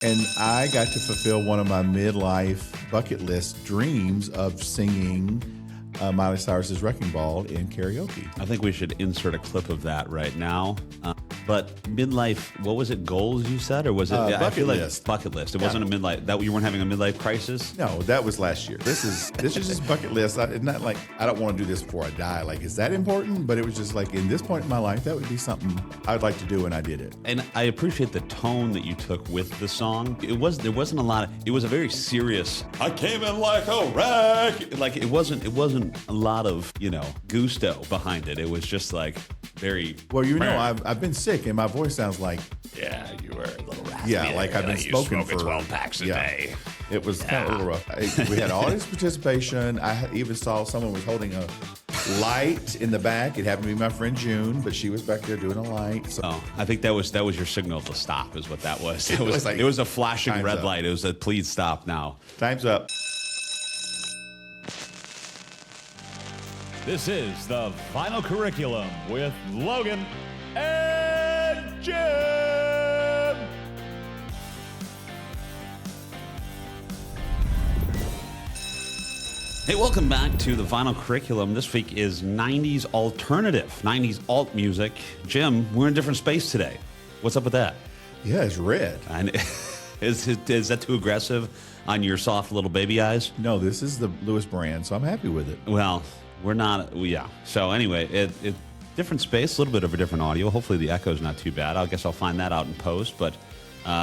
And I got to fulfill one of my midlife bucket list dreams of singing Miley Cyrus's Wrecking Ball in karaoke. I think we should insert a clip of that right now. But midlife, what was it? Goals you said, or was it bucket list? Bucket list. It wasn't a midlife. That you weren't having a midlife crisis. No, that was last year. This is just bucket list. It's not like I don't want to do this before I die. Like, is that important? But it was just like in this point in my life, that would be something I'd like to do, and I did it. And I appreciate the tone that you took with the song. There wasn't a lot of. It was a very serious. I came in like a wreck. Like it wasn't a lot of gusto behind it. It was just like very. Well, I've been sick, and my voice sounds like. Yeah, you were a little raspy. Yeah, like I've been smoking for 12 packs a day. It was kind of a little rough. We had audience participation. I even saw someone was holding a light in the back. It happened to be my friend June, but she was back there doing a light. So. Oh, I think that was your signal to stop, is what that was. It was a flashing red light. It was a please stop now. Time's up. This is the final curriculum with Logan and Jim. Hey, welcome back to the final curriculum. This week is 90s alternative, 90s alt music. Jim, we're in a different space today. What's up with that? Yeah, it's red. Is that too aggressive on your soft little baby eyes? No, this is the Lewis brand, so I'm happy with it. Well, we're not. Yeah. So anyway, it different space, a little bit of a different audio. Hopefully the echo's not too bad. I guess I'll find that out in post. But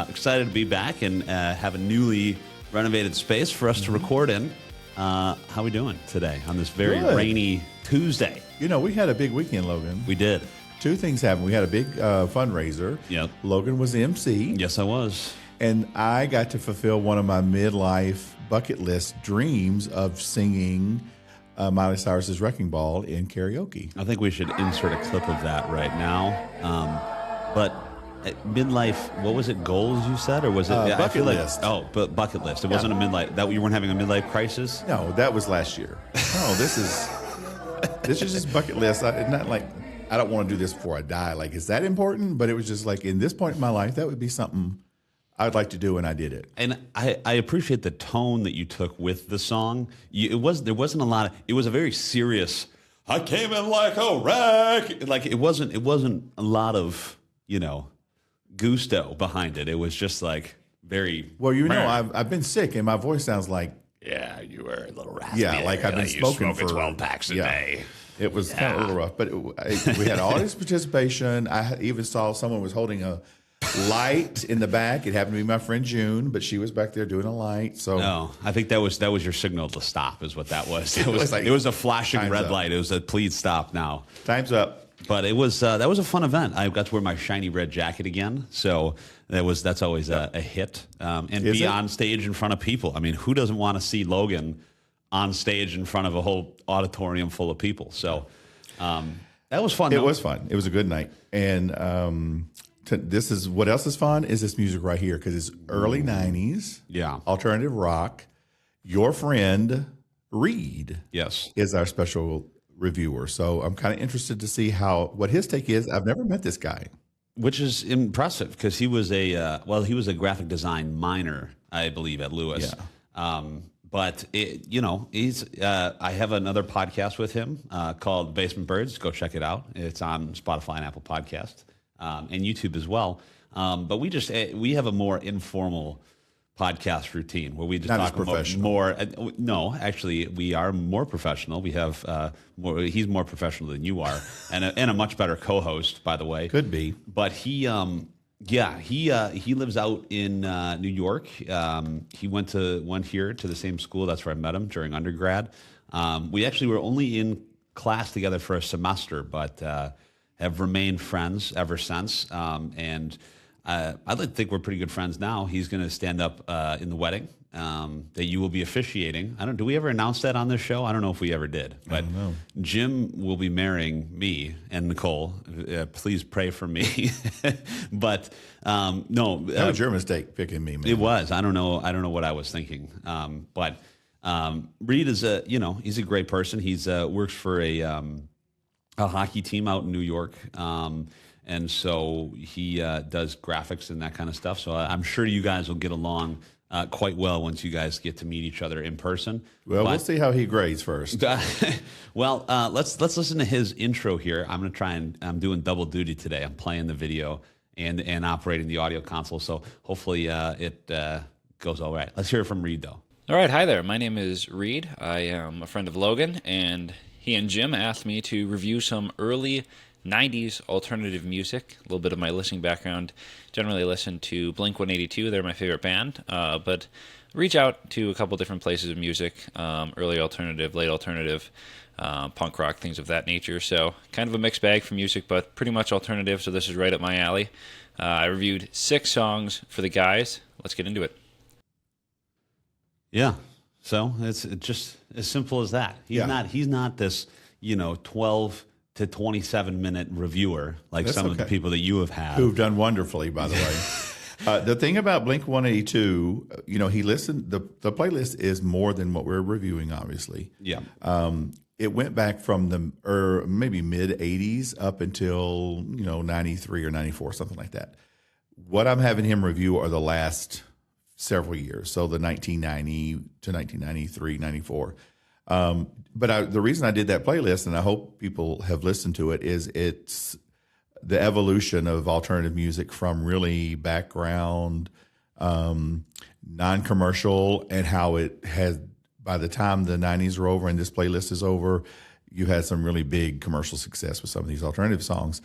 excited to be back and have a newly renovated space for us to record in. How we doing today on this very rainy Tuesday? We had a big weekend, Logan. We did. Two things happened. We had a big fundraiser. Yep. Logan was the MC. Yes, I was. And I got to fulfill one of my midlife bucket list dreams of singing Miley Cyrus's Wrecking Ball in karaoke. I think we should insert a clip of that right now. But midlife, what was it? Goals you said, or was it bucket list? But bucket list. It wasn't a midlife. That you weren't having a midlife crisis. No, that was last year. No, this is just bucket list. It's not like I don't want to do this before I die. Like, is that important? But it was just like in this point in my life, that would be something I'd like to do, and I did it. And I appreciate the tone that you took with the song. There wasn't a lot of. It was a very serious. I came in like a wreck. Like it wasn't a lot of gusto behind it. It was just like very. Well, I've been sick, and my voice sounds like. Yeah, you were a little raspy. Yeah, like I've been smoking for 12 packs a day. It was kind of a little rough, but we had audience participation. I even saw someone was holding a light in the back. It happened to be my friend June, but she was back there doing a light. So no, I think that was your signal to stop, is what that was. It was a flashing red light. It was a please stop now. Time's up. But it was that was a fun event. I got to wear my shiny red jacket again, so that's always a hit. And be on stage in front of people. I mean, who doesn't want to see Logan on stage in front of a whole auditorium full of people? So that was fun. It was fun. It was a good night. And this is what else is fun is this music right here, because it's early 90s. Yeah, alternative rock. Your friend Reid, yes, is our special reviewer. So I'm kind of interested to see what his take is. I've never met this guy, which is impressive because he was he was a graphic design minor, I believe, at Lewis. Yeah. But he's. I have another podcast with him called Basement Birds. Go check it out. It's on Spotify and Apple Podcast and YouTube as well. But we have a more informal podcast routine where we just talk about more. No, actually, we are more professional. We have more. He's more professional than you are, and a much better co-host, by the way. Could be, but he lives out in New York. He went here to the same school. That's where I met him during undergrad. We actually were only in class together for a semester, but have remained friends ever since. And I'd like to think we're pretty good friends now. He's going to stand up in the wedding that you will be officiating. Do we ever announce that on this show? I don't know if we ever did. But Jim will be marrying me and Nicole. Please pray for me. But no, that was your mistake picking me, man. It was. I don't know what I was thinking. But Reid is he's a great person. He's works for a hockey team out in New York. and so he does graphics and that kind of stuff. So I'm sure you guys will get along quite well once you guys get to meet each other in person. Well, we'll see how he grades first. Well, let's listen to his intro here. I'm going to try and I'm doing double duty today. I'm playing the video and operating the audio console. So hopefully it goes all right. Let's hear it from Reid, though. All right, hi there. My name is Reid. I am a friend of Logan, and he and Jim asked me to review some early 90s alternative music. A little bit of my listening background. Generally listen to Blink-182. They're my favorite band, but reach out to a couple different places of music, early alternative, late alternative, punk rock, things of that nature. So kind of a mixed bag for music, but pretty much alternative, so this is right up my alley. I reviewed 6 songs for the guys. Let's get into it. Yeah. So it's just as simple as that. He's not this, 12 to 27 minute reviewer like That's some of the people that you have had. Who've done wonderfully, by the way. The thing about Blink-182, he listened, the playlist is more than what we're reviewing, obviously. Yeah. It went back from the maybe mid 80s up until, 93 or 94, something like that. What I'm having him review are the last several years, so the 1990 to 1993, 94. But the reason I did that playlist, and I hope people have listened to it, is it's the evolution of alternative music from really background, non-commercial, and how it has, by the time the 90s are over and this playlist is over, you had some really big commercial success with some of these alternative songs.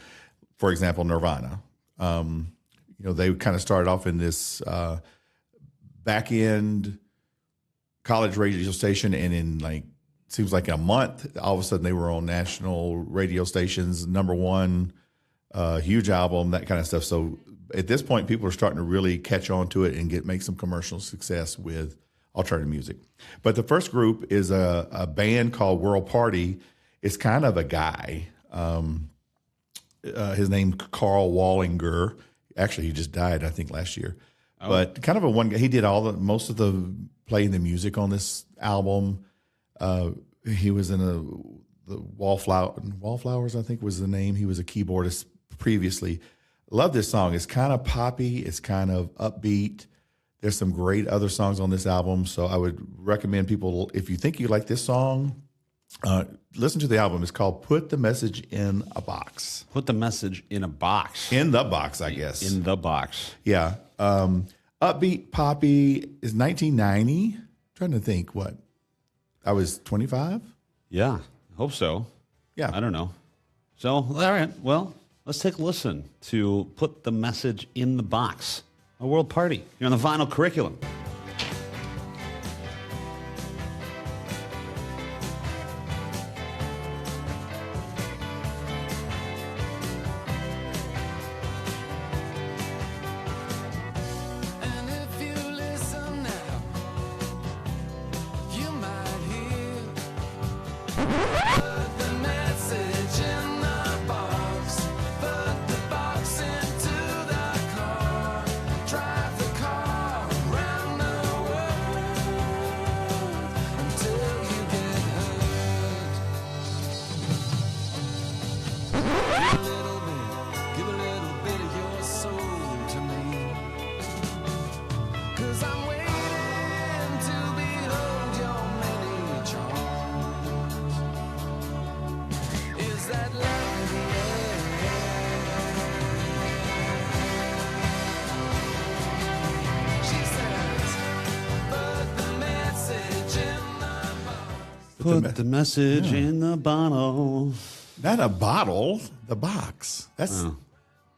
For example, Nirvana. They kind of started off in this back end college radio station, and in seems like a month, all of a sudden they were on national radio stations, #1, huge album, that kind of stuff. So at this point, people are starting to really catch on to it and make some commercial success with alternative music. But the first group is a band called World Party. It's kind of a guy. His name Carl Wallinger. Actually, he just died, I think, last year. Oh. But kind of a one guy. He did most of the playing the music on this album. He was in the Wallflowers, I think was the name. He was a keyboardist previously. Love this song. It's kind of poppy. It's kind of upbeat. There's some great other songs on this album. So I would recommend people, if you think you like this song, listen to the album. It's called Put the Message in a Box. Put the Message in a Box. In the box, I guess. In the box. Yeah. Upbeat, poppy is 1990. Trying to think what. I was 25? Yeah, hope so. Yeah. I don't know. So, all right. Well, let's take a listen to Put the Message in the Box, a world party here on the Vinyl Curriculum. Put the message in the bottle. Not a bottle, the box. That's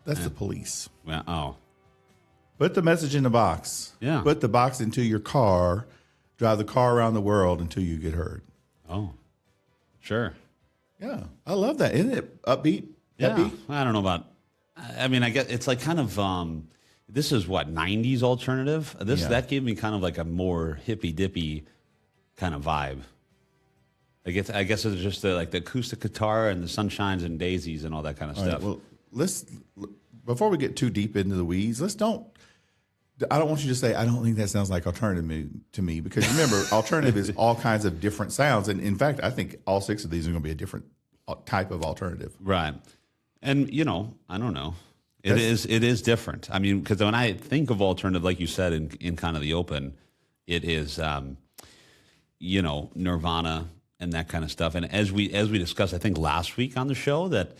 the police. Well, Put the message in the box. Yeah. Put the box into your car. Drive the car around the world until you get heard. Oh, sure. Yeah, I love that. Isn't it upbeat? Yeah, Happy? I don't know about. I mean, I guess it's like kind of. This is what 90s alternative. That gave me kind of like a more hippy dippy kind of vibe. I guess it's just the acoustic guitar and the sunshines and daisies and all that kind of stuff. Right, well, before we get too deep into the weeds, I don't want you to say, I don't think that sounds like alternative to me, because remember, alternative is all kinds of different sounds. And in fact, I think all 6 of these are going to be a different type of alternative. Right. And, I don't know. It is different. I mean, because when I think of alternative, like you said, in kind of the open, it is, Nirvana and that kind of stuff. And as we discussed, I think last week on the show, that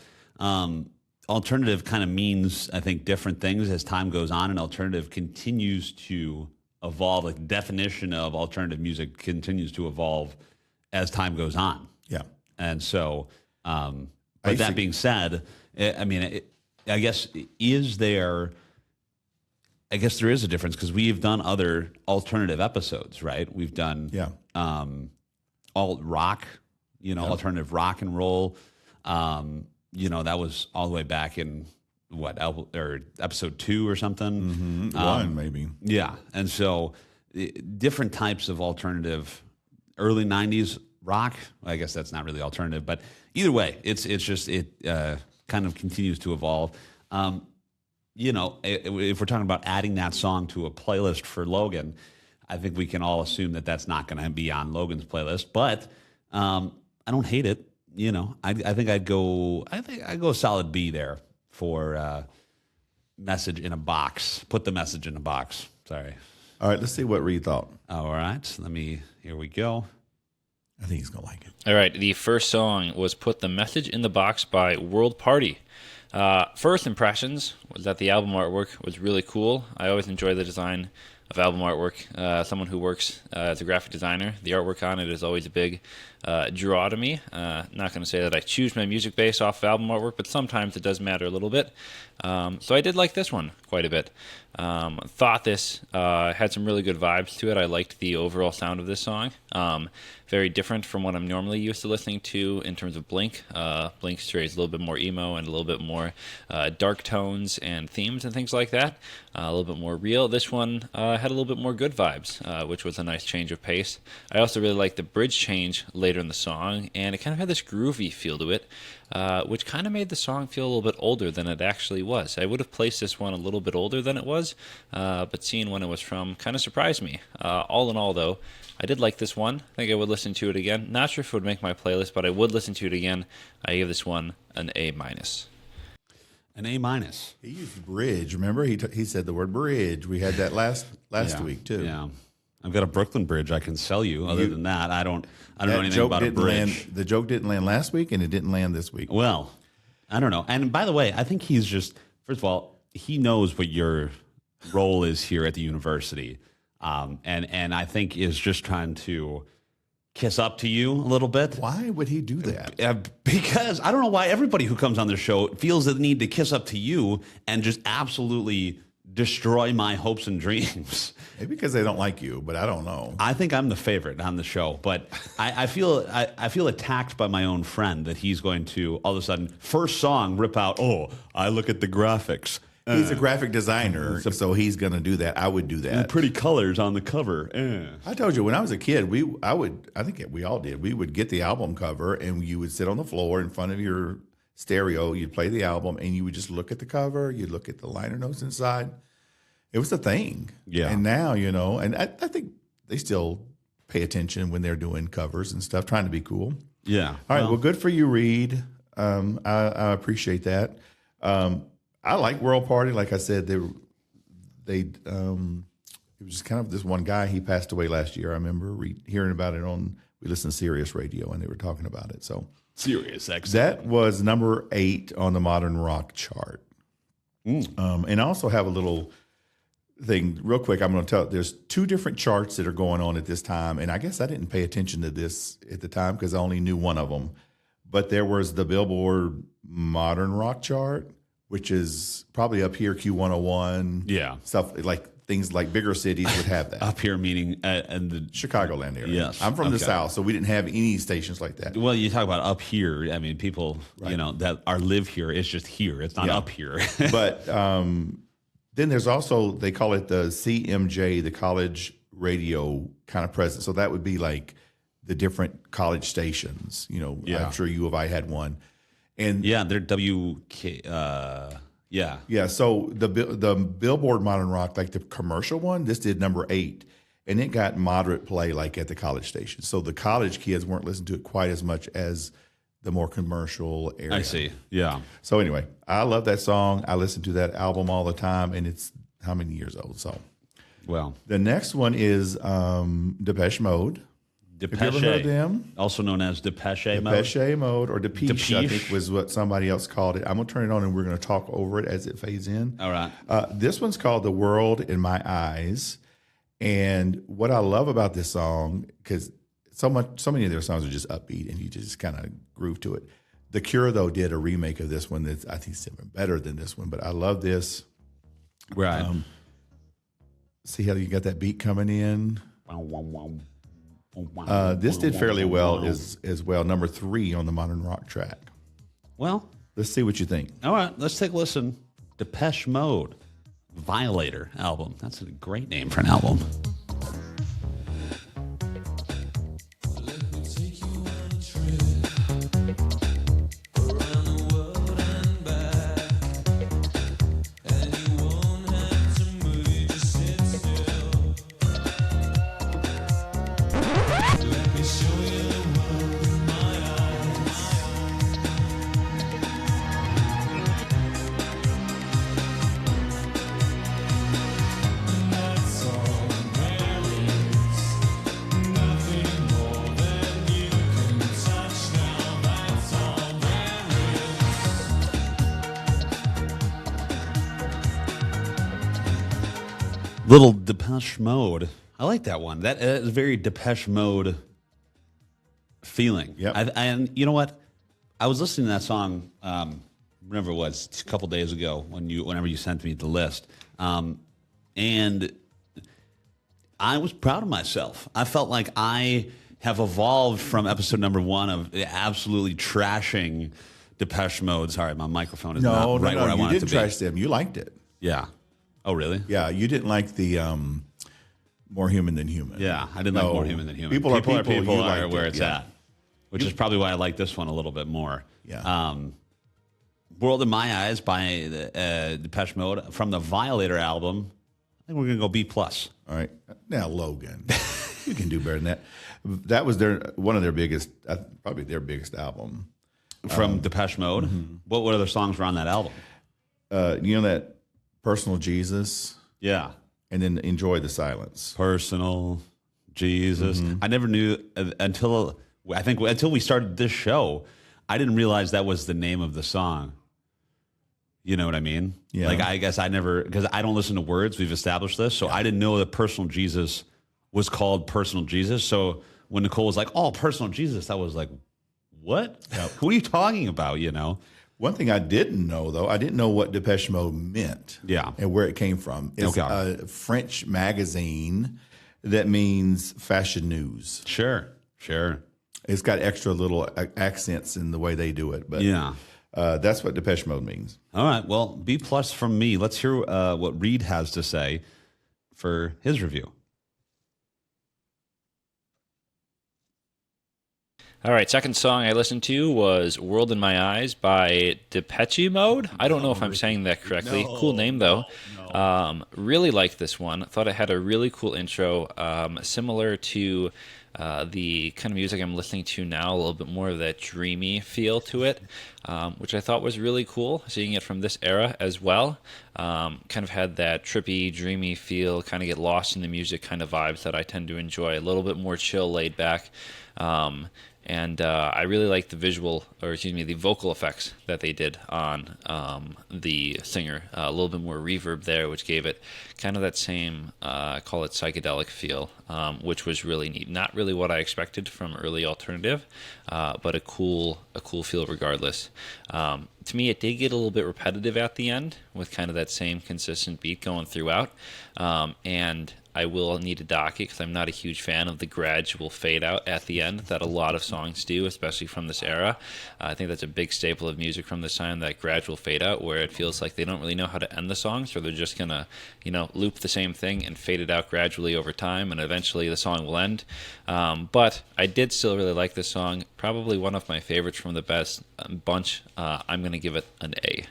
alternative kind of means, I think, different things as time goes on, and alternative continues to evolve. Like the definition of alternative music continues to evolve as time goes on. Yeah. And so, but that being said, I guess there is a difference because we've done other alternative episodes, right? We've done alt rock, alternative rock and roll. That was all the way back in episode 2 or something. 1 maybe. Yeah, and so different types of alternative, early 90s rock. I guess that's not really alternative, but either way, it's just kind of continues to evolve. If we're talking about adding that song to a playlist for Logan, I think we can all assume that that's not going to be on Logan's playlist. But I don't hate it. I think I'd go a solid B there for message in a box. Put the message in a box. Sorry. All right, let's see what Reid thought. All right, here we go. I think he's going to like it. All right, the first song was Put the Message in the Box by World Party. First impressions was that the album artwork was really cool. I always enjoy the design of album artwork. Someone who works as a graphic designer, the artwork on it is always a big draw to me. Not going to say that I choose my music based off of album artwork, but sometimes it does matter a little bit. So I did like this one quite a bit. Thought this had some really good vibes to it. I liked the overall sound of this song. Very different from what I'm normally used to listening to in terms of Blink. Blink strays a little bit more emo and a little bit more dark tones and themes and things like that. A little bit more real. This one had a little bit more good vibes, which was a nice change of pace. I also really liked the bridge change later in the song, and it kind of had this groovy feel to it, which kind of made the song feel a little bit older than it actually was. I would have placed this one a little bit older than it was, but seeing when it was from kind of surprised me. All in all, though, I did like this one. I think I would listen to it again. Not sure if it would make my playlist, but I would listen to it again. I give this one an A-. An A-. He used bridge. Remember, he said the word bridge. We had that last week too. Yeah, I've got a Brooklyn bridge I can sell you. Other than that, I don't know anything about a bridge. The joke didn't land last week, and it didn't land this week. Well, I don't know. And by the way, I think he's just, first of all, he knows what your role is here at the university, and I think is just trying to kiss up to you a little bit. Why would he do that? Because I don't know why everybody who comes on the show feels the need to kiss up to you and just absolutely destroy my hopes and dreams. Maybe because they don't like you, but I don't know. I think I'm the favorite on the show, but I feel attacked by my own friend that he's going to all of a sudden first song rip out. Oh, I look at the graphics. He's a graphic designer, so he's going to do that. I would do that. Pretty colors on the cover. I told you when I was a kid, I think we all did. We would get the album cover, and you would sit on the floor in front of your stereo. You'd play the album, and you would just look at the cover. You'd look at the liner notes inside. It was a thing. Yeah. And now, and I think they still pay attention when they're doing covers and stuff, trying to be cool. Yeah. All right. Well, good for you, Reid. I appreciate that. I like World Party. Like I said, it was just kind of this one guy. He passed away last year. I remember hearing about it we listened to Sirius Radio, and they were talking about it. So Sirius XM. That was number 8 on the modern rock chart. And I also have a little thing real quick. I'm going to tell. There's 2 different charts that are going on at this time, and I guess I didn't pay attention to this at the time because I only knew one of them. But there was the Billboard Modern Rock chart, which is probably up here, Q101. Yeah. Stuff like things like bigger cities would have that. Up here meaning in the Chicagoland area. Yes. I'm from the South, so we didn't have any stations like that. Well, you talk about up here. I mean, people, that live here, it's just here. It's not up here. But then there's also, they call it the CMJ, the college radio kind of presence. So that would be like the different college stations. I'm sure U of I had one. And they're WK. So the Billboard Modern Rock, like the commercial one, this did number 8, and it got moderate play like at the college station. So the college kids weren't listening to it quite as much as the more commercial area. I see. Yeah. So anyway, I love that song. I listen to that album all the time, and it's how many years old? So Well, the next one is Depeche Mode. Depeche, Have you ever heard of them? also known as Depeche Mode. Depeche Mode or Depeche, I Depeche. think was what somebody else called it. I'm going to turn it on and we're going to talk over it as it fades in. All right. This one's called The World in My Eyes. And what I love about this song, because so many of their songs are just upbeat and you just kind of groove to it. The Cure, though, did a remake of this one that I think is even better than this one, but I love this. Right. See how you got that beat coming in? This did fairly well as well. Number 3 on the modern rock track. Well, Let's see what you think. all right. Let's take a listen. Depeche Mode, Violator album. That's a great name for an album. Little Depeche Mode. I like that one. That is very Depeche Mode feeling. Yep. And you know what? I was listening to that song, whenever it was, a couple days ago, whenever you sent me the list. And I was proud of myself. I felt like I have evolved from episode number 1 of absolutely trashing Depeche Mode. Sorry, my microphone is not right where I want you it to didn't be. trash them. You liked it. Yeah. Oh, really? Yeah, you didn't like the More Human Than Human. Yeah, I didn't like More Human Than Human. People are people. You are liked where it, it's yeah. at, which is probably why I like this one a little bit more. Yeah. World in My Eyes by Depeche Mode from the Violator album. I think we're going to go B+. All right. Now, Logan, you can do better than that. That was one of their biggest, probably their biggest album. From Depeche Mode? Mm-hmm. What other songs were on that album? You know that Personal Jesus, Yeah. and then Enjoy the Silence. Personal Jesus. Mm-hmm. I never knew until we started this show, I didn't realize that was the name of the song. You know what I mean? Yeah. Like, I guess I never, because I don't listen to words. We've established this. So I didn't know that Personal Jesus was called Personal Jesus. So when Nicole was like, oh, Personal Jesus, I was like, what? Yep. What are you talking about, you know? One thing I didn't know, though, I didn't know what Depeche Mode meant. Yeah. And where it came from. It's Okay. a French magazine that means fashion news. Sure. It's got extra little accents in the way they do it. But Yeah. that's what Depeche Mode means. All right. Well, B+ from me. Let's hear what Reid has to say for his review. All right, second song I listened to was World in My Eyes by Depeche Mode. I don't know if I'm saying that correctly. Cool name, though. Really liked this one. Thought it had a really cool intro, similar to the kind of music I'm listening to now, a little bit more of that dreamy feel to it, which I thought was really cool, seeing it from this era as well. Kind of had that trippy, dreamy feel, kind of get lost in the music kind of vibes that I tend to enjoy, a little bit more chill, laid back. And I really like the vocal effects that they did on the singer. A little bit more reverb there, which gave it kind of that same, call it psychedelic feel, which was really neat. Not really what I expected from early alternative, but a cool feel regardless. To me, it did get a little bit repetitive at the end with kind of that same consistent beat going throughout. And I will need to dock it because I'm not a huge fan of the gradual fade out at the end that a lot of songs do, especially from this era. I think that's a big staple of music from this time, that gradual fade out where it feels like they don't really know how to end the song, so they're just going to, loop the same thing and fade it out gradually over time, and eventually the song will end. But I did still really like this song. Probably one of my favorites from the best bunch. I'm going to give it an A.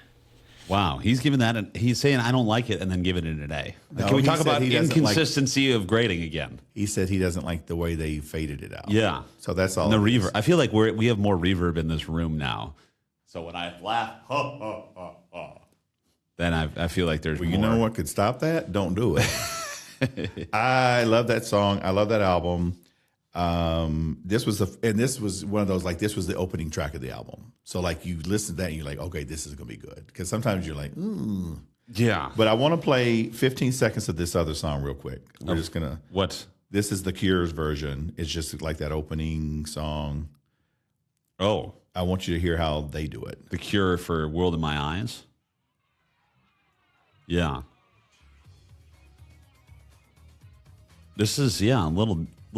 Wow, he's giving that. He's saying I don't like it, and then giving it an A. No, Can we he talk said about he doesn't inconsistency of grading again? He said he doesn't like the way they faded it out. Yeah. So that's all. And the it is. reverb. I feel like we have more reverb in this room now. So when I laugh, then I feel like there's Well, more. you know what could stop that? Don't do it. I love that song. I love that album. This was one of those, like, this was the opening track of the album. So like you listen to that and you're like, okay, this is gonna be good. Because sometimes you're like, Yeah. But I want to play 15 seconds of this other song real quick. We're just gonna. What? This is the Cure's version. It's just like that opening song. Oh, I want you to hear how they do it. The Cure for World in My Eyes. Yeah. This is a little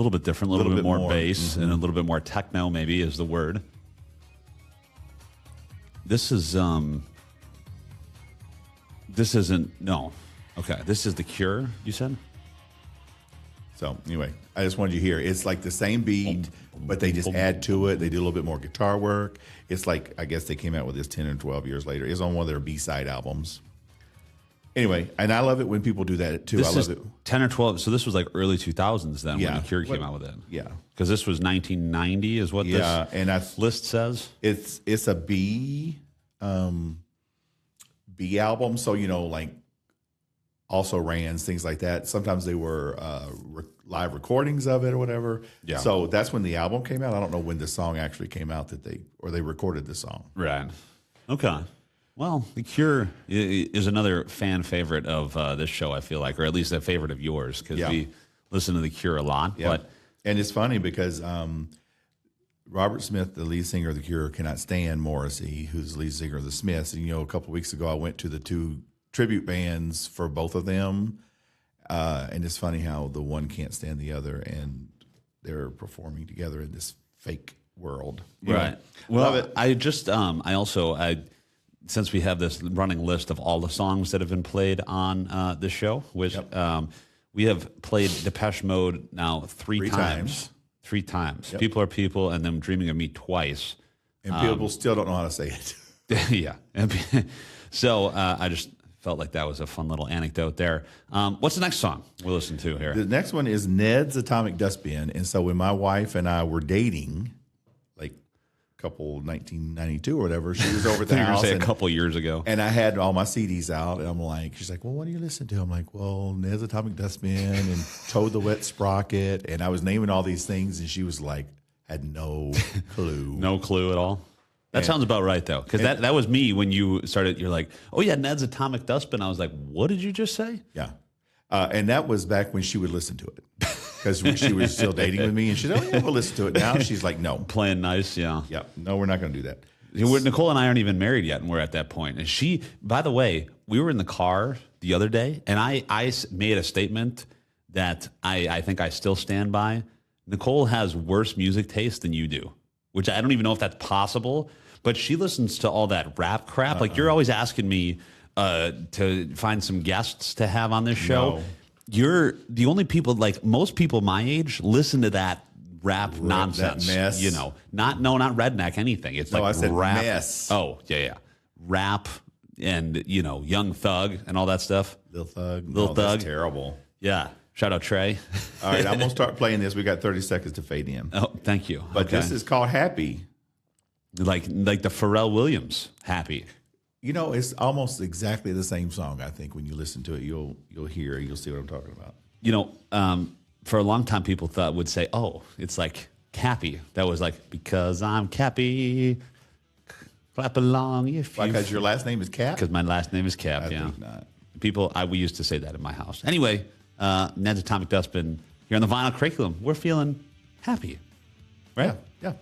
bit different, a little bit more bass, and a little bit more techno. Maybe is the word. This is This isn't no. Okay, this is the Cure. You said. So anyway, I just wanted you to hear. It's like the same beat, but they just add to it. They do a little bit more guitar work. It's like, I guess they came out with this 10 or 12 years later. It's on one of their B-side albums. Anyway, and I love it when people do that too. This I is love it. 10 or 12. So this was like early 2000s then Yeah. when the Cure came out with it. Yeah. Because this was 1990 is what Yeah, this and list says. it's a B album. So, like also rans, things like that. Sometimes they were live recordings of it or whatever. Yeah. So that's when the album came out. I don't know when the song actually came out they recorded the song. Right. Okay. Well, The Cure is another fan favorite of this show, I feel like, or at least a favorite of yours, because we listen to The Cure a lot. Yeah. But And it's funny because Robert Smith, the lead singer of The Cure, cannot stand Morrissey, who's the lead singer of the Smiths. And, a couple of weeks ago, I went to the two tribute bands for both of them. And it's funny how the one can't stand the other, and they're performing together in this fake world. right. Well, Love it. I just, since we have this running list of all the songs that have been played on this show, which we have played Depeche Mode now three times. 3 times. Yep. People Are People and then Dreaming of Me twice. And people still don't know how to say it. Yeah. So I just felt like that was a fun little anecdote there. What's the next song we'll listen to here? The next one is Ned's Atomic Dustbin. And so when my wife and I were dating, like a couple 1992 or whatever, she was over at the I think you were house. gonna say a couple years ago. And I had all my CDs out, and I'm like, she's like, well, what do you listen to? I'm like, well, Ned's Atomic Dustbin and Toad the Wet Sprocket. And I was naming all these things, and she was like, had no clue. No clue at all. That sounds about right, though, because that was me when you started. You're like, oh, yeah, Ned's Atomic Dustbin. I was like, what did you just say? Yeah. And that was back when she would listen to it because she was still dating with me. And she said, oh, yeah, we'll listen to it. Now she's like, no. Playing nice, yeah. Yeah. No, we're not going to do that. Nicole and I aren't even married yet, and we're at that point. And she, by the way, we were in the car the other day, and I made a statement that I think I still stand by. Nicole has worse music taste than you do, which I don't even know if that's possible. But she listens to all that rap crap. Like, you're always asking me to find some guests to have on this show. No. You're the only people, like most people my age, listen to that rap nonsense. that mess. Not redneck, anything. It's No, like I said rap. mess. Oh, yeah. Rap and, Young Thug and all that stuff. Lil Thug. Lil Thug. That's terrible. Yeah. Shout out Trey. All right. I'm going to start playing this. We got 30 seconds to fade in. Oh, thank you. But Okay. this is called Happy. like the Pharrell Williams Happy. It's almost exactly the same song. I think when you listen to it, you'll hear, you'll see what I'm talking about. For a long time, people would say, oh, it's like Cappy. That was like, because I'm Cappy, clap along if you... Because your last name is Cap? Because my last name is Cap, I yeah. think not. We used to say that in my house. Anyway, Ned's Atomic Dustbin, here on the vinyl curriculum. We're feeling happy, right? Yeah.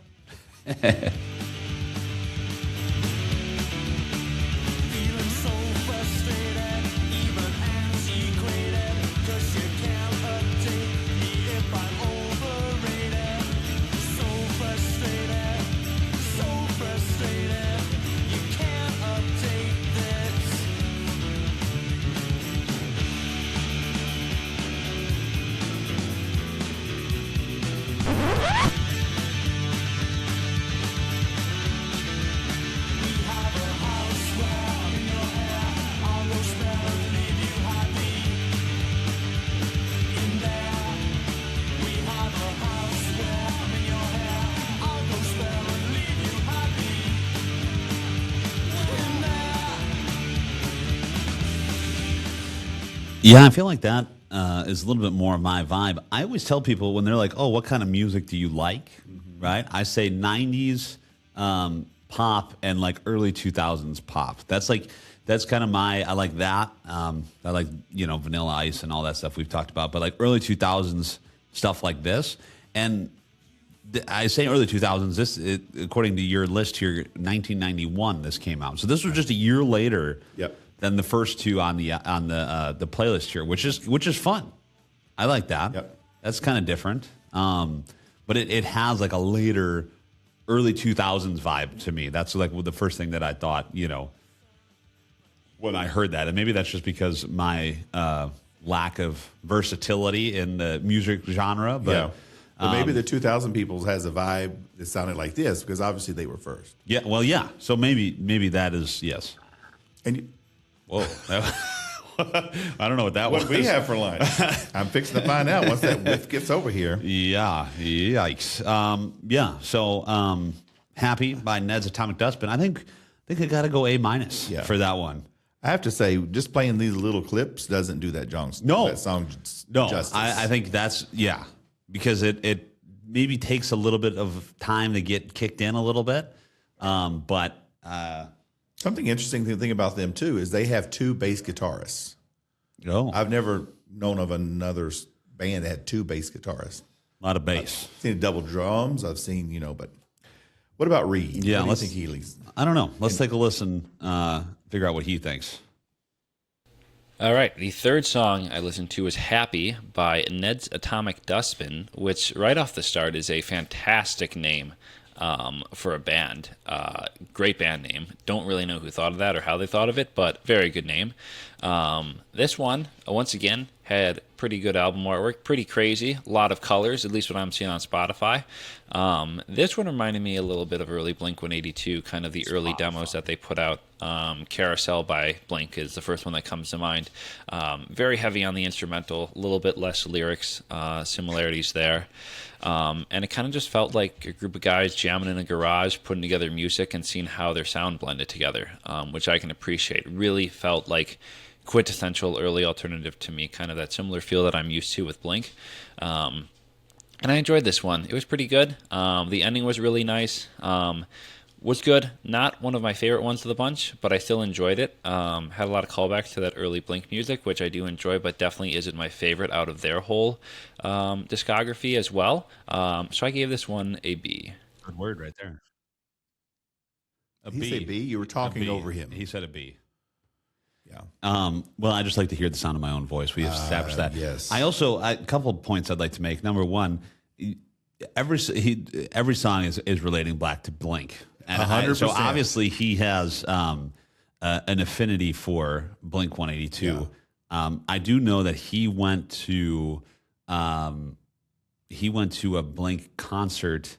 Feeling so frustrated, even antiquated, 'cause you can't update me if I'm overrated. So frustrated, you can't update this. Yeah, I feel like that is a little bit more of my vibe. I always tell people when they're like, "Oh, what kind of music do you like?" Right? I say 90s pop and like early 2000s pop. That's kind of I like that. I like Vanilla Ice and all that stuff we've talked about, but like early 2000s stuff like this. And I say early 2000s. According to your list here, 1991 this came out. So this was just a year later. Yep. Than the first two on the playlist here, which is fun. I like that. Yep. That's kind of different. But it has like a later, early 2000s vibe to me. That's like the first thing that I thought, when I heard that. And maybe that's just because my lack of versatility in the music genre. But, Yeah. But maybe the 2000 peoples has a vibe that sounded like this because obviously they were first. Yeah, well, yeah. So maybe that is, yes. And Whoa. I don't know what that was. what we have for lunch? I'm fixing to find out once that whiff gets over here. Yeah, yikes. Yeah, so Happy by Ned's Atomic Dustbin. I think I got to go A- for that one. I have to say, just playing these little clips doesn't do that song No, justice. I think that's, because it maybe takes a little bit of time to get kicked in a little bit. But Something interesting to think about them, too, is they have two bass guitarists. I've never known of another band that had two bass guitarists. A lot of bass. I've seen double drums. I've seen, but what about Reid? Yeah, what do you think he leads? I don't know. Let's take a listen, figure out what he thinks. All right, the third song I listened to was Happy by Ned's Atomic Dustbin, which right off the start is a fantastic name for a band. Great band name. Don't really know who thought of that or how they thought of it, but very good name. This one, once again, had pretty good album artwork, pretty crazy, a lot of colors, at least what I'm seeing on Spotify. This one reminded me a little bit of early Blink-182, kind of the early demos that they put out. Carousel by Blink is the first one that comes to mind. Very heavy on the instrumental, a little bit less lyrics, similarities there. And it kind of just felt like a group of guys jamming in a garage, putting together music and seeing how their sound blended together, which I can appreciate. Really felt like quintessential early alternative to me, kind of that similar feel that I'm used to with Blink. And I enjoyed this one. It was pretty good. The ending was really nice. Was good. Not one of my favorite ones of the bunch, but I still enjoyed it. Had a lot of callbacks to that early Blink music, which I do enjoy, but definitely isn't my favorite out of their whole discography as well. So I gave this one a B. Good word right there. Did he say B? You were talking B. over him. He said a B. Yeah. Well, I just like to hear the sound of my own voice. We have established that. Yes. A couple of points I'd like to make. Number one, every song is relating back to Blink. And 100%. So obviously he has an affinity for Blink-182. Yeah. I do know that he went to a Blink concert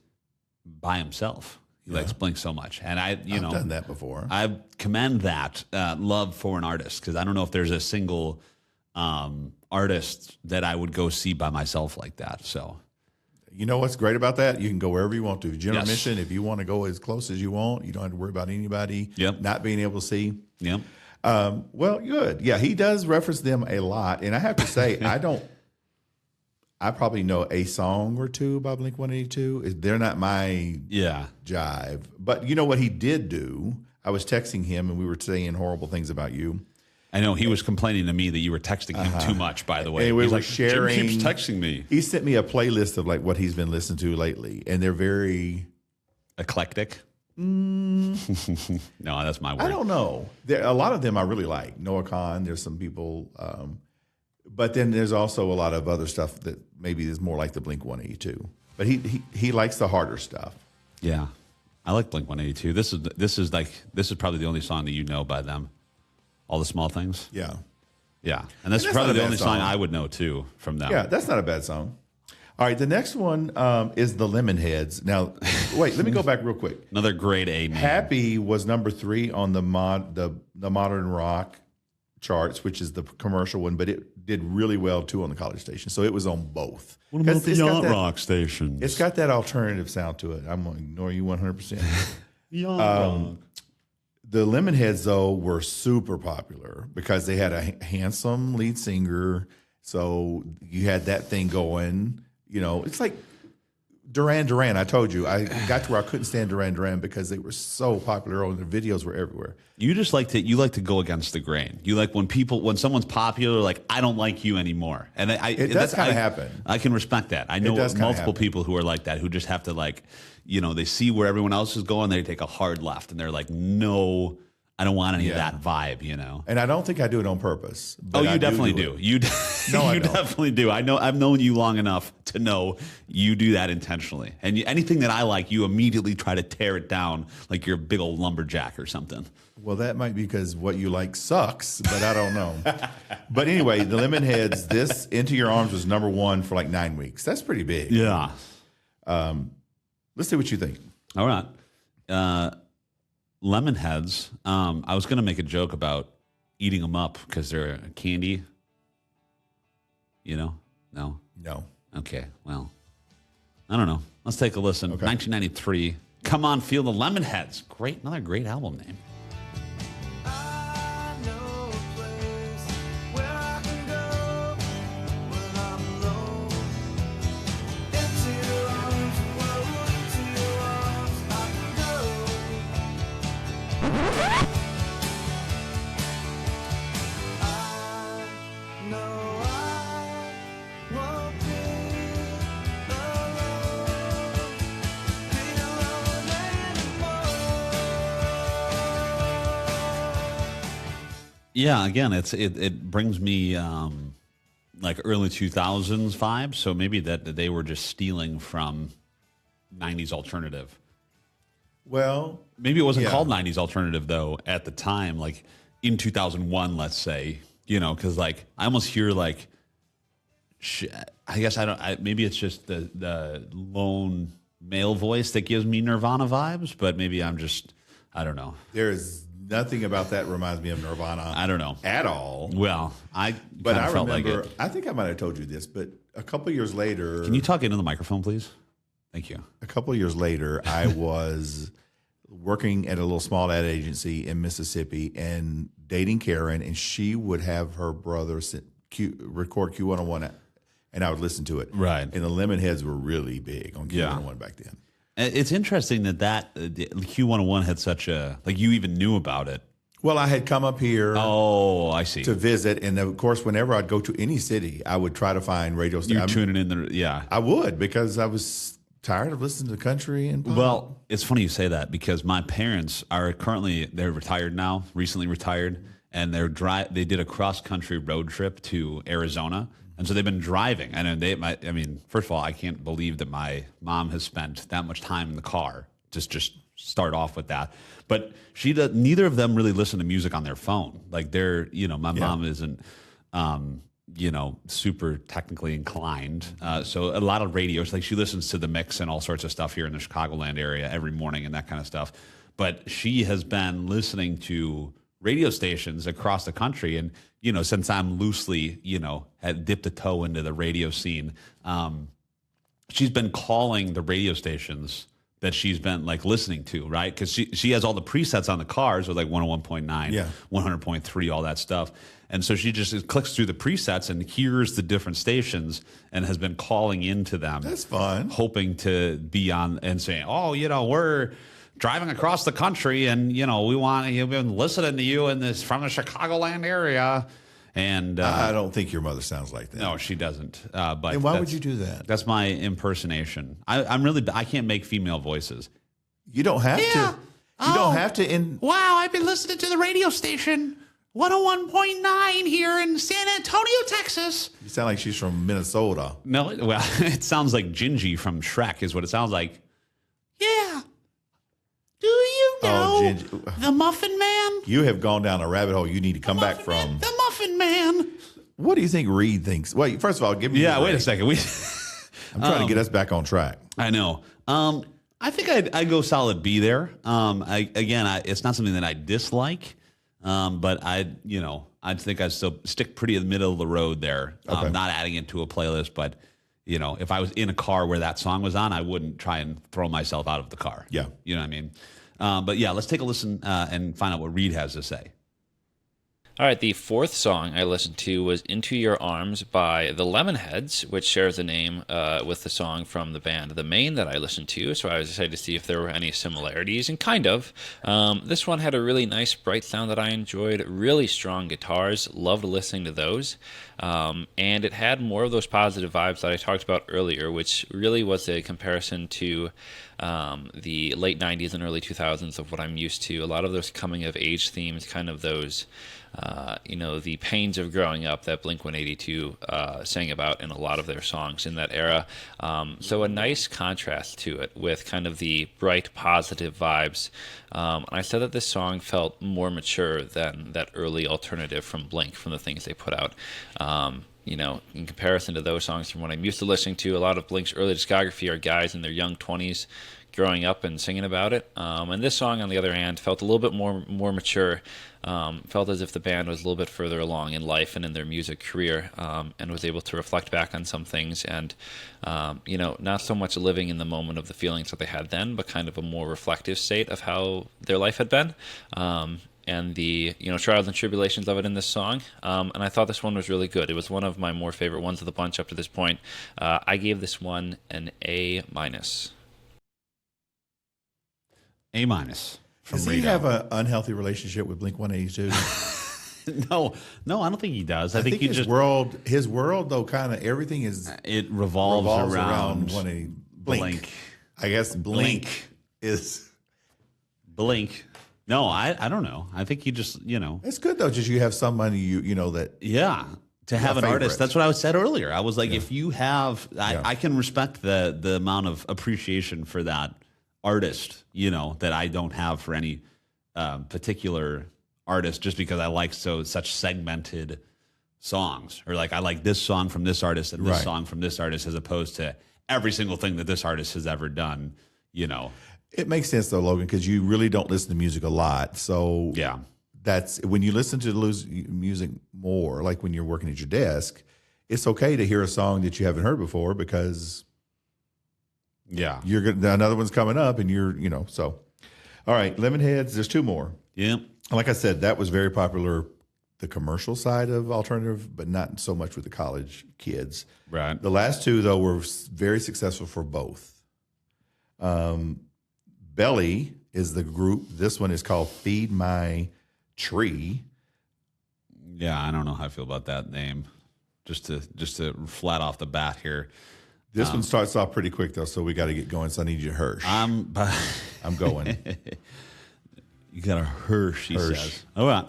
by himself. He likes Blink so much, and I've done that before. I commend that love for an artist, because I don't know if there's a single artist that I would go see by myself like that. So, You know what's great about that? You can go wherever you want to. General Yes. Mission, if you want to go as close as you want, you don't have to worry about anybody not being able to see. Yep. Well, good. Yeah, he does reference them a lot. And I have to say, I probably know a song or two by Blink-182. They're not my jive. But you know what he did do? I was texting him and we were saying horrible things about you. I know he was complaining to me that you were texting him too much, by the way. And we He's were like, sharing. Jim keeps texting me. He sent me a playlist of like what he's been listening to lately. And they're very Eclectic? No, that's my word. I don't know. A lot of them I really like. Noah Khan, there's some people. But then there's also a lot of other stuff that maybe is more like the Blink-182. But he likes the harder stuff. Yeah. I like Blink-182. This is probably the only song that you know by them. All the Small Things. Yeah. Yeah. And that's not probably a the bad only song song. I would know too from them. Yeah, that's not a bad song. All right, the next one is the Lemonheads. Now, wait, let me go back real quick. Another grade A name. Happy was number 3 on the modern rock charts, which is the commercial one, but it did really well too on the college station. So it was on both. What about the It's got yacht that- rock stations? It's got that alternative sound to it. I'm going to ignore you 100%. Yacht rock. The Lemonheads, though, were super popular because they had a handsome lead singer. So you had that thing going. You know, it's like Duran Duran. I told you, I got to where I couldn't stand Duran Duran because they were so popular and their videos were everywhere. You just like to go against the grain. You like when someone's popular, like I don't like you anymore, and It does kind of happen. I can respect that. I know multiple people who are like that, who just have to like, you know, they see where everyone else is going, they take a hard left, and they're like, no, I don't want any of that vibe, you know. And I don't think I do it on purpose. Oh, you definitely do. You definitely do. I know. I've known you long enough to know you do that intentionally. And anything that I like, you immediately try to tear it down like you're a big old lumberjack or something. Well, that might be because what you like sucks, but I don't know. But anyway, the Lemonheads, this Into Your Arms was number 1 for like 9 weeks. That's pretty big. Yeah. Let's see what you think. All right. Lemonheads. I was going to make a joke about eating them up because they're a candy. You know? No? No. Okay. Well, I don't know. Let's take a listen. Okay. 1993. Come On, Feel the Lemonheads. Great. Another great album name. I know a place where I can go when I'm alone. Into your arms, whoa, into your arms I can go. I know I won't be alone anymore. Yeah, again, it brings me like early 2000s vibes. So maybe that they were just stealing from 90s alternative. Well, Maybe it wasn't called 90s alternative though at the time, like in 2001, let's say, you know, because like I almost hear like, I guess maybe it's just the lone male voice that gives me Nirvana vibes, but maybe I don't know. there is nothing about that reminds me of Nirvana. I don't know At all. Well, I But I felt remember, like it. I think I might have told you this, but a couple years later. Can you talk into the microphone, please? Thank you. A couple of years later, I was working at a little small ad agency in Mississippi and dating Karen, and she would have her brother record Q101, and I would listen to it. Right. And the Lemonheads were really big on Q101 back then. It's interesting that Q101 had such a, like you even knew about it. Well, I had come up here Oh, I see. to visit, and of course, whenever I'd go to any city, I would try to find radio You're stations. tuning in the, yeah. I would, because I was tired of listening to country and pop. Well, it's funny you say that because my parents are they're retired now, recently retired, and they did a cross-country road trip to Arizona. And so they've been driving. And first of all, I can't believe that my mom has spent that much time in the car. Just start off with that. But neither of them really listen to music on their phone. Like my mom isn't, super technically inclined. So a lot of radios, like she listens to The Mix and all sorts of stuff here in the Chicagoland area every morning and that kind of stuff. But she has been listening to radio stations across the country. And, since I'm loosely, had dipped a toe into the radio scene, she's been calling the radio stations that she's been like listening to, right? Because she has all the presets on the cars with like 101.9, 100.3, all that stuff. And so she just clicks through the presets and hears the different stations and has been calling into them. That's fun. Hoping to be on and saying, oh, we're driving across the country and, we've been listening to you from the Chicagoland area. And I don't think your mother sounds like that. No, she doesn't. But and why would you do that? That's my impersonation. I can't make female voices. You don't have to. You don't have to. Wow, I've been listening to the radio station 101.9 here in San Antonio, Texas. You sound like she's from Minnesota. No, well, it sounds like Gingy from Shrek is what it sounds like. Yeah. Do you know the Muffin Man? You have gone down a rabbit hole you need to come back from. The Muffin Man. What do you think Reid thinks? Well, first of all, give me. Yeah, wait a second. I'm trying to get us back on track. I know. I think I'd go solid B there. It's not something that I dislike, but I think I'd still stick pretty in the middle of the road there. Okay. Not adding it to a playlist, but if I was in a car where that song was on, I wouldn't try and throw myself out of the car. Yeah. You know what I mean? But yeah, let's take a listen and find out what Reid has to say. All right, the fourth song I listened to was Into Your Arms by the Lemonheads, which shares the name with the song from the band The Main that I listened to, so I was excited to see if there were any similarities, and kind of. This one had a really nice, bright sound that I enjoyed, really strong guitars, loved listening to those, and it had more of those positive vibes that I talked about earlier, which really was a comparison to the late 90s and early 2000s of what I'm used to. A lot of those coming-of-age themes, kind of those... the pains of growing up that Blink-182 sang about in a lot of their songs in that era. So a nice contrast to it with kind of the bright, positive vibes. And I said that this song felt more mature than that early alternative from Blink, from the things they put out. In comparison to those songs from what I'm used to listening to, a lot of Blink's early discography are guys in their young 20s growing up and singing about it. And this song, on the other hand, felt a little bit more mature. Felt as if the band was a little bit further along in life and in their music career, and was able to reflect back on some things and, not so much living in the moment of the feelings that they had then, but kind of a more reflective state of how their life had been. And the trials and tribulations of it in this song. And I thought this one was really good. It was one of my more favorite ones of the bunch up to this point. I gave this one an A-. A-. Does he have an unhealthy relationship with Blink-182? No, I don't think he does. I think you his world though, kind of everything is it revolves around Blink. I guess Blink is Blink. No, I don't know. I think you just it's good though. Just you have somebody that to have an favorite. artist. That's what I said earlier. I was like, if you have, I can respect the amount of appreciation for that artist, that I don't have for any particular artist, just because I like such segmented songs, or like I like this song from this artist and this song from this artist, as opposed to every single thing that this artist has ever done. It makes sense though, Logan, because you really don't listen to music a lot. So that's when you listen to music more, like when you're working at your desk, it's okay to hear a song that you haven't heard before, because you're gonna, another one's coming up, and so. All right, Lemonheads. There's two more. Yeah, like I said, that was very popular, the commercial side of alternative, but not so much with the college kids. Right. The last two though were very successful for both. Belly is the group. This one is called Feed My Tree. Yeah, I don't know how I feel about that name. Just to flat off the bat here. This one starts off pretty quick though, so we got to get going. So I need you to Hirsch. I'm going. You got a Hirsch, he says. All right.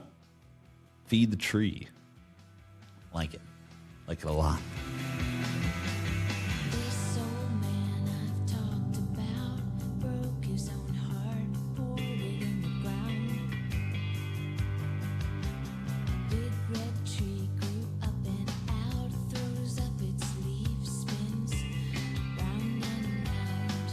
Feed the tree. Like it a lot. This old man I've talked about broke his own heart, poured it in the ground. Big red tree grew up and out, throws up its leaves, spins round and round.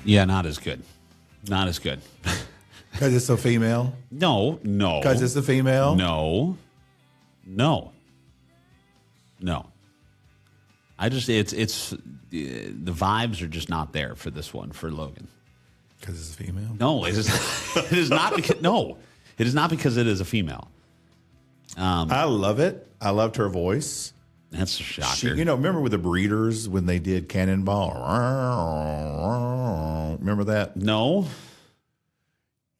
Yeah, not as good. Not as good. Because it's a female? No. Because it's a female? No. I just it's the vibes are just not there for this one for Logan. Because it's a female? No, it is not because it is not because it is a female. I love it. I loved her voice. That's a shocker. Remember with the Breeders when they did Cannonball? Remember that? No.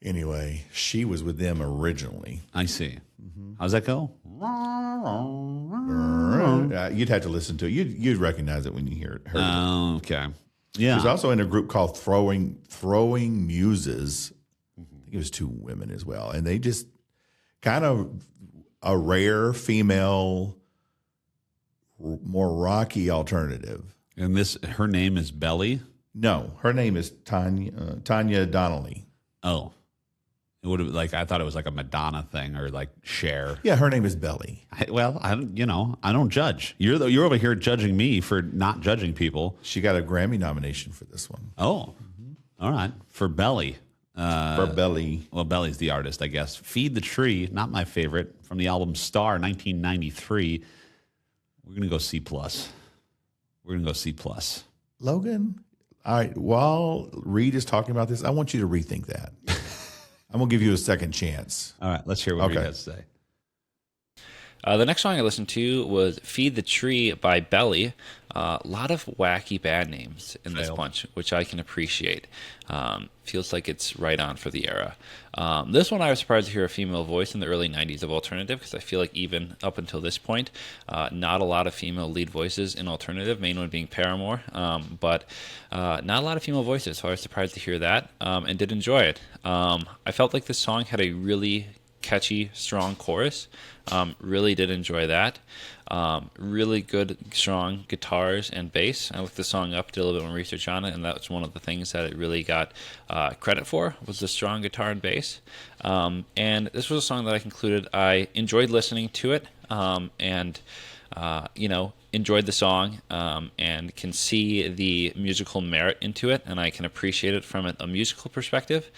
Anyway, she was with them originally. I see. How's that go? You'd have to listen to it. You'd recognize it when you heard it. Okay. Yeah. She was also in a group called Throwing Muses. I think it was two women as well. And they just kind of a rare female, more rocky alternative. And her name is Belly? No, her name is Tanya Donnelly. Oh. It would have I thought it was like a Madonna thing or like Cher. Yeah, her name is Belly. I don't judge. You're over here judging me for not judging people. She got a Grammy nomination for this one. Oh, all right. For Belly. For Belly. Well, Belly's the artist, I guess. Feed the Tree, not my favorite, from the album Star, 1993. We're going to go C+. We're going to go C+. Logan, all right, while Reid is talking about this, I want you to rethink that. I'm going to give you a second chance. All right, let's hear what Okay. Reid has to say. The next song I listened to was Feed the Tree by Belly. A lot of wacky band names in this bunch, which I can appreciate. Feels like it's right on for the era. This one I was surprised to hear a female voice in the early 90s of alternative, because I feel like even up until this point, not a lot of female lead voices in alternative, main one being Paramore, but not a lot of female voices, so I was surprised to hear that and did enjoy it. I felt like this song had a really catchy, strong chorus. Really did enjoy that. Really good, strong guitars and bass. I looked the song up, did a little bit more research on it, and that was one of the things that it really got credit for, was the strong guitar and bass. And this was a song that I concluded I enjoyed listening to it, and enjoyed the song, and can see the musical merit into it, and I can appreciate it from a musical perspective.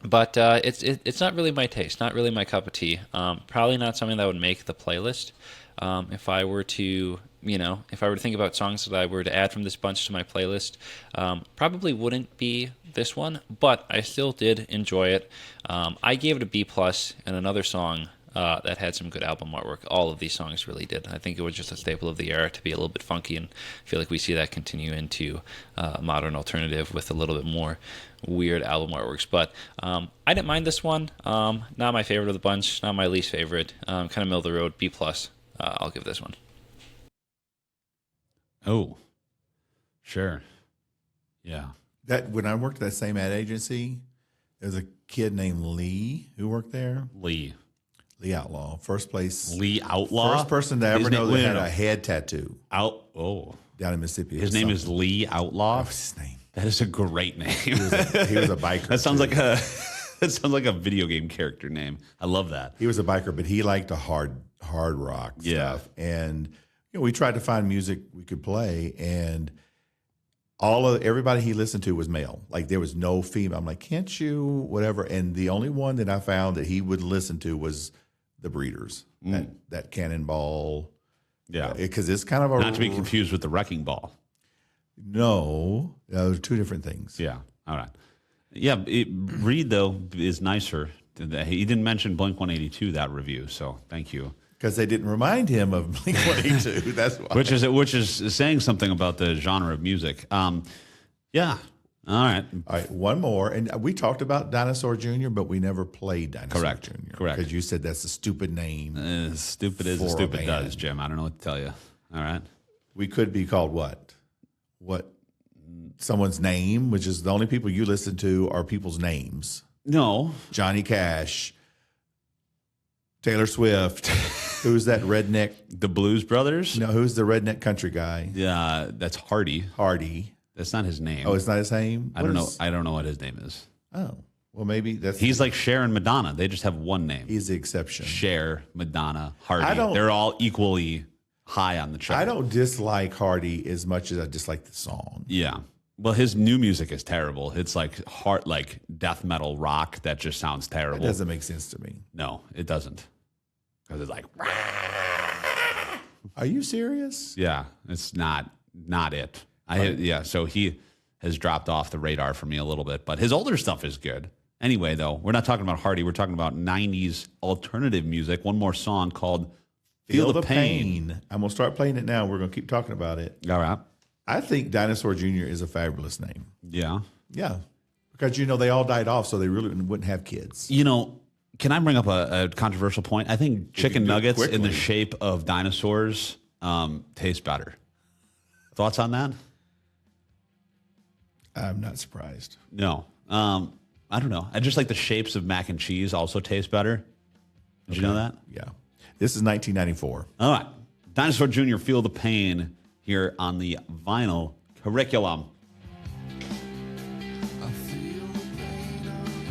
But it's not really my taste, not really my cup of tea. Probably not something that would make the playlist. If I were to think about songs that I were to add from this bunch to my playlist, probably wouldn't be this one, but I still did enjoy it. I gave it a B+, and another song that had some good album artwork. All of these songs really did. I think it was just a staple of the era to be a little bit funky, and I feel like we see that continue into modern alternative with a little bit more weird album artworks. But I didn't mind this one. Not my favorite of the bunch, not my least favorite. Kind of middle of the road, B+. I'll give this one. Oh, sure. Yeah. That when I worked at that same ad agency, there was a kid named Lee who worked there. Lee Outlaw, first place. Lee Outlaw? First person to ever His know name- that had no. a head tattoo Oh. down in Mississippi. His name is Lee Outlaw? What's his name? That is a great name. He was a biker. That sounds too. that sounds like a video game character name. I love that. He was a biker, but he liked the hard rock stuff. And we tried to find music we could play, and everybody he listened to was male. Like there was no female. I'm like, can't you whatever? And the only one that I found that he would listen to was the Breeders. That Cannonball. Yeah. Because it's kind of a Not to be confused with the Wrecking Ball. No, those are two different things. Yeah. All right. Yeah. Reid, though, is nicer. He didn't mention Blink 182 that review, so thank you. Because they didn't remind him of Blink 182. That's why. Which is saying something about the genre of music. Yeah. All right. All right, one more. And we talked about Dinosaur Jr., but we never played Dinosaur Correct. Jr. Correct. Because you said that's a stupid name. As stupid as For a stupid band. does, Jim. I don't know what to tell you. All right. We could be called what? What? Someone's name, which is the only people you listen to are people's names. No. Johnny Cash, Taylor Swift. Who's that redneck? The Blues Brothers? No, who's the redneck country guy? Yeah, that's Hardy. Hardy. That's not his name. Oh, it's not his name? I don't know. I don't know what his name is. Oh, well, maybe that's. He's like Cher and Madonna. They just have one name. He's the exception. Cher, Madonna, Hardy. I don't- They're all equally high on the chart. I don't dislike Hardy as much as I dislike the song. Yeah. Well, his new music is terrible. It's like like death metal rock that just sounds That terrible. doesn't make sense to me. No, it doesn't. Because it's like, Are you serious? yeah, it's not it. So he has dropped off the radar for me a little bit, but his older stuff is good. Anyway, though, we're not talking about Hardy. We're talking about 90s alternative music. One more song called Feel the Pain. I'm going to start playing it now. We're going to keep talking about it. All right. I think Dinosaur Jr. is a fabulous name. Yeah. Yeah. Because, they all died off, so they really wouldn't have kids. Can I bring up a controversial point? I think chicken do it nuggets in the quickly. shape of dinosaurs taste better. Thoughts on that? I'm not surprised. No. I don't know. I just like the shapes of mac and cheese also taste better. Did you know that? Yeah. This is 1994. All right. Dinosaur Jr. Feel the Pain here on the vinyl curriculum. I feel the pain of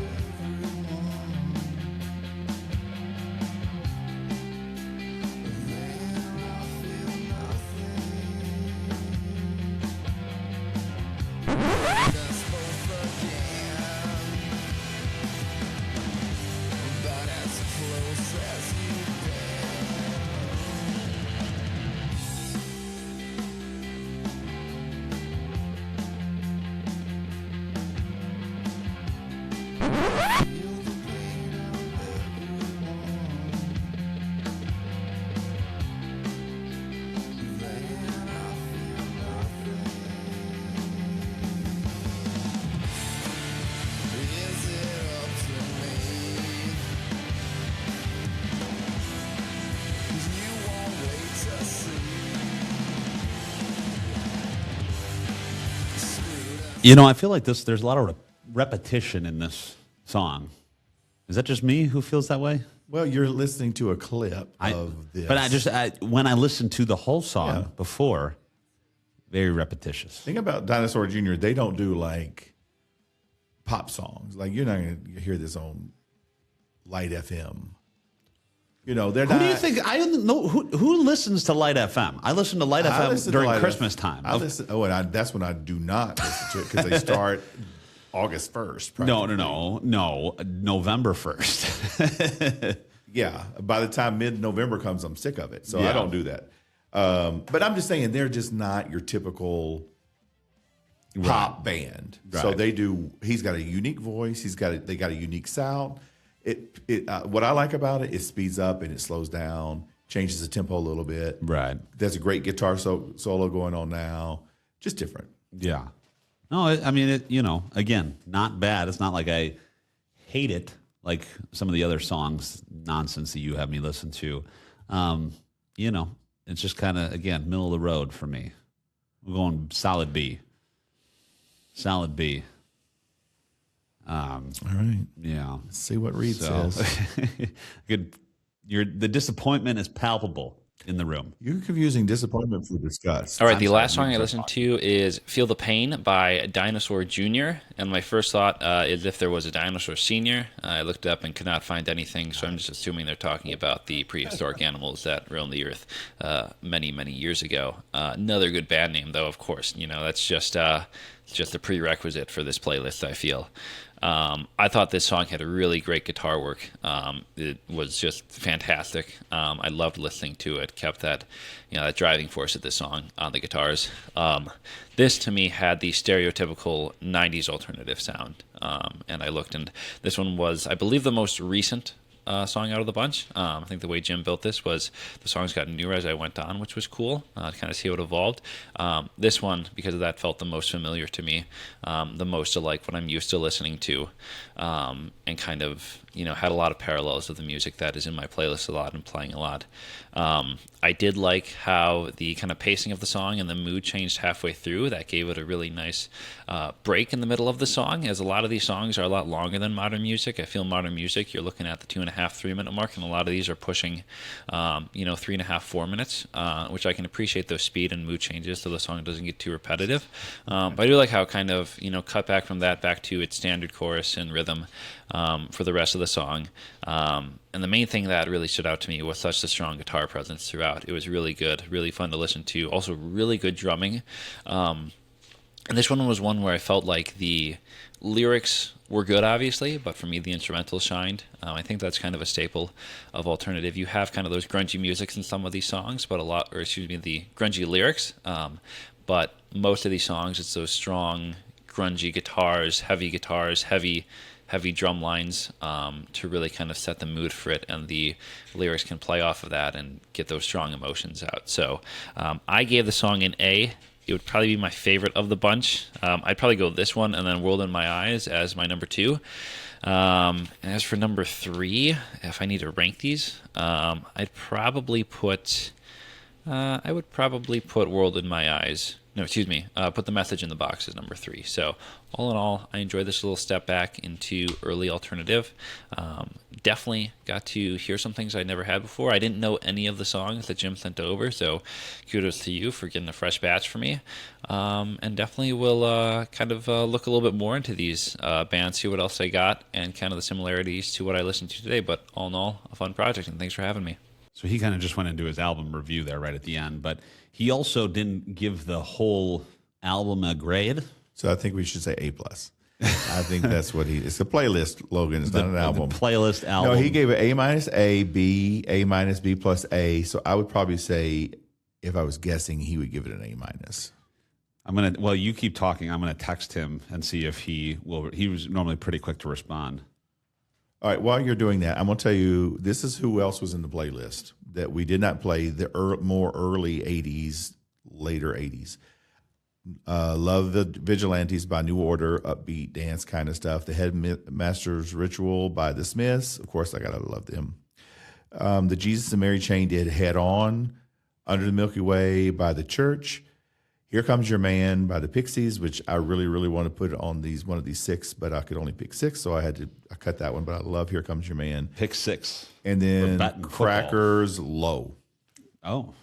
You know, I feel like there's a lot of repetition in this song. Is that just me who feels that way? Well, you're listening to a clip of this. But when I listened to the whole song before, very repetitious. Think about Dinosaur Jr. They don't do like pop songs. Like you're not going to hear this on Light FM. You know, they're not. Who do you think? I don't know who listens to Light FM. I listen to Light FM during Christmas time. That's when I do not listen to it because they start August 1st. No, November 1st. Yeah, by the time mid-November comes, I'm sick of it, so Yeah. I don't do that. But I'm just saying they're just not your typical pop band. Right. So they do. He's got a unique voice. They got a unique sound. What I like about it speeds up and it slows down, changes the tempo a little bit. Right. There's a great guitar solo going on now. Just different. Yeah. No, I mean, again, not bad. It's not like I hate it like some of the other songs, nonsense that you have me listen to. It's just kind of, again, middle of the road for me. We're going solid B. Solid B. All right. Yeah. Let's see what Reid says. Good. The disappointment is palpable in the room. You're confusing disappointment for disgust. All right, the last song I listened to is Feel the Pain by Dinosaur Jr. And my first thought is if there was a Dinosaur Senior. I looked up and could not find anything, so I'm just assuming they're talking about the prehistoric animals that roamed the earth many, many years ago. Another good band name, though, of course. That's just a prerequisite for this playlist, I feel. I thought this song had a really great guitar work. It was just fantastic. I loved listening to it. Kept that, that driving force of the song on the guitars. This to me had the stereotypical 90s alternative sound. And I looked, and this one was, I believe, the most recent song out of the bunch. I think the way Jim built this was the songs got newer as I went on, which was cool to kind of see how it evolved. This one, because of that, felt the most familiar to me, the most to like what I'm used to listening to, and kind of had a lot of parallels of the music that is in my playlist a lot and playing a lot. I did like how the kind of pacing of the song and the mood changed halfway through. That gave it a really nice break in the middle of the song, as a lot of these songs are a lot longer than modern music. I feel modern music, you're looking at the 2.5-3 minute mark, and a lot of these are pushing 3.5-4 minutes, which I can appreciate those speed and mood changes so the song doesn't get too repetitive. But I do like how it kind of cut back from that back to its standard chorus and rhythm for the rest of the song. And the main thing that really stood out to me was such the strong guitar presence throughout. It was really good, really fun to listen to. Also, really good drumming. And this one was one where I felt like the lyrics were good, obviously, but for me, the instrumental shined. I think that's kind of a staple of alternative. You have kind of those grungy musics in some of these songs, but the grungy lyrics. But most of these songs, it's those strong, grungy guitars, heavy drum lines to really kind of set the mood for it, and the lyrics can play off of that and get those strong emotions out. So I gave the song an A. It would probably be my favorite of the bunch. I'd probably go this one and then World in My Eyes as my number 2. And as for number 3, if I need to rank these, I'd probably put World in My Eyes. No, excuse me. Put The Message in the Box as number 3. So all in all, I enjoyed this little step back into early alternative. Definitely got to hear some things I never had before. I didn't know any of the songs that Jim sent over, so kudos to you for getting a fresh batch for me. And definitely will look a little bit more into these bands, see what else I got, and kind of the similarities to what I listened to today. But all in all, a fun project, and thanks for having me. So he kind of just went into his album review there right at the end, but he also didn't give the whole album a grade. So I think we should say A+. I think that's what it's a playlist, Logan. It's not an album. The playlist album. No, he gave it A-, A, B, A-, B plus A. So I would probably say, if I was guessing, he would give it an A-. Well, you keep talking. I'm gonna text him and see if he will. He was normally pretty quick to respond. All right, while you're doing that, I'm going to tell you, this is who else was in the playlist that we did not play, the more early 80s, later 80s. Love the Vigilantes by New Order, upbeat dance kind of stuff. The Headmaster's Ritual by The Smiths. Of course, I got to love them. The Jesus and Mary Chain did Head On. Under the Milky Way by The Church. Here Comes Your Man by the Pixies, which I really, really want to put on one of these 6, but I could only pick 6, so I cut that one. But I love Here Comes Your Man. Pick 6. And We're then betting Crackers Low. Oh,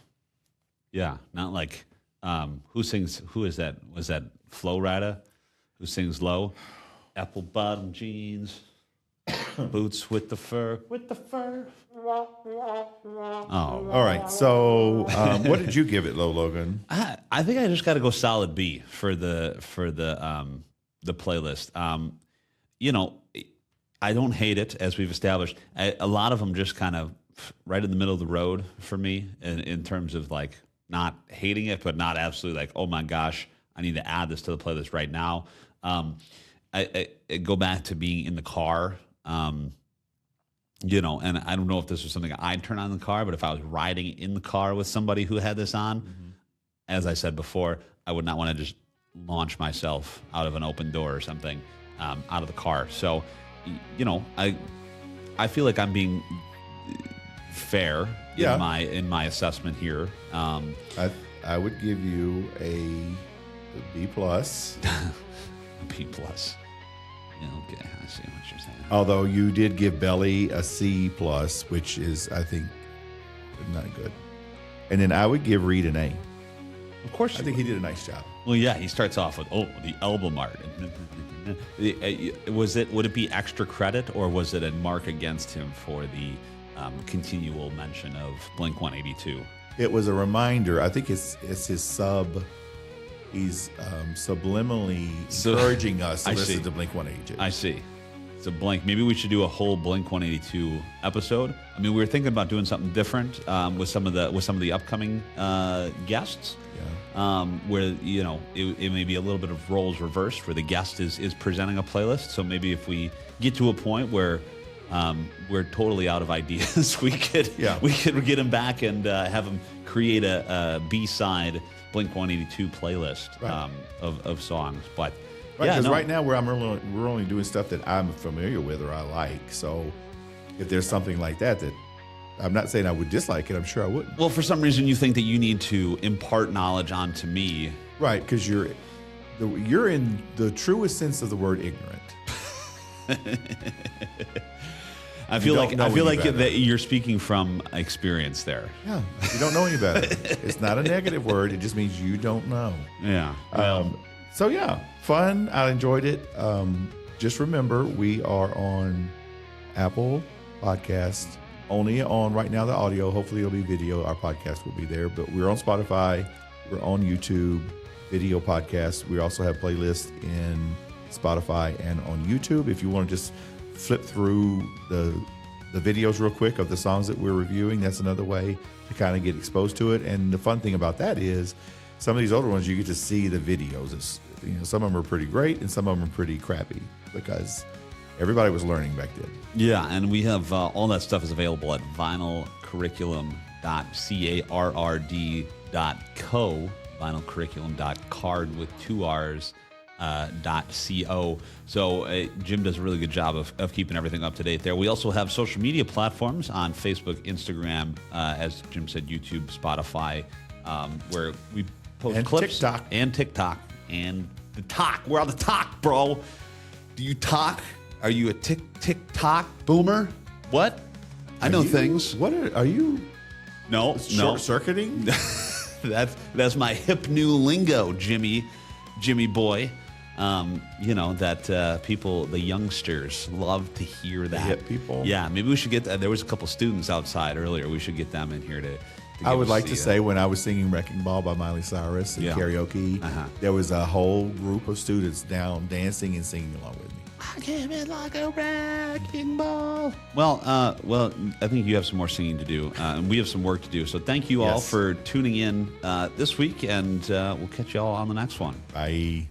yeah. Not like who sings? Who is that? Was that Flo Rida who sings Low? Apple bottom jeans, boots with the fur. Oh, All right. So, what did you give it, Logan? I think I just got to go solid B for the playlist. You know, I don't hate it, as we've established. A lot of them just kind of right in the middle of the road for me in terms of like not hating it, but not absolutely like, oh my gosh, I need to add this to the playlist right now. I go back to being in the car. You know, and I don't know if this was something I'd turn on in the car, but if I was riding in the car with somebody who had this on, as I said before, I would not want to just launch myself out of an open door or something out of the car. So, you know, I feel like I'm being fair in my assessment here. I would give you a B plus. B plus. Yeah, okay, I see what you're saying. Although you did give Belly a C plus, which is, I think, not good. And then I would give Reid an A. Of course, I think he did a nice job. Well, yeah, he starts off with the album art. Would it be extra credit, or was it a mark against him for the continual mention of Blink-182? It was a reminder. I think it's his sub. He's subliminally encouraging us to listen to Blink-182. I see. So Blink. Maybe we should do a whole Blink-182 episode. I mean, we were thinking about doing something different with some of the upcoming guests. Yeah. Where you know it may be a little bit of roles reversed, where the guest is presenting a playlist. So maybe if we get to a point where we're totally out of ideas, we could get him back and have him create a B-side Blink-182 playlist of songs. But because right now we're only doing stuff that I'm familiar with or I like. So if there's something like that I'm not saying I would dislike it, I'm sure I wouldn't. Well, for some reason you think that you need to impart knowledge onto me, right? Because you're in the truest sense of the word ignorant. I feel like that you're speaking from experience there. Yeah, you don't know any better. It's not a negative word. It just means you don't know. Yeah. So yeah, fun. I enjoyed it. Just remember, we are on Apple Podcasts, only on right now the audio. Hopefully it'll be video. Our podcast will be there, but we're on Spotify. We're on YouTube, video podcasts. We also have playlists in Spotify and on YouTube. If you want to just flip through the videos real quick of the songs that we're reviewing, that's another way to kind of get exposed to it. And the fun thing about that is some of these older ones, you get to see the videos. It's, some of them are pretty great and some of them are pretty crappy because everybody was learning back then. Yeah, and we have all that stuff is available at vinylcurriculum.carrd.co, vinylcurriculum.card with 2 R's. .co. So Jim does a really good job of keeping everything up to date there. We also have social media platforms on Facebook, Instagram, as Jim said, YouTube, Spotify, where we post and clips. TikTok. And TikTok. And the talk. We're on the talk, bro. Do you talk? Are you a TikTok boomer? What? I know things. What are you? No. Short-circuiting? That's my hip new lingo, Jimmy boy. That people, the youngsters, love to hear that. The hip people? Yeah, maybe we should get that. There was a couple students outside earlier. We should get them in here to I would like to say when I was singing Wrecking Ball by Miley Cyrus in karaoke, there was a whole group of students down dancing and singing along with me. I came in like a wrecking ball. Well, I think you have some more singing to do, and we have some work to do. So thank you all for tuning in this week, and we'll catch you all on the next one. Bye.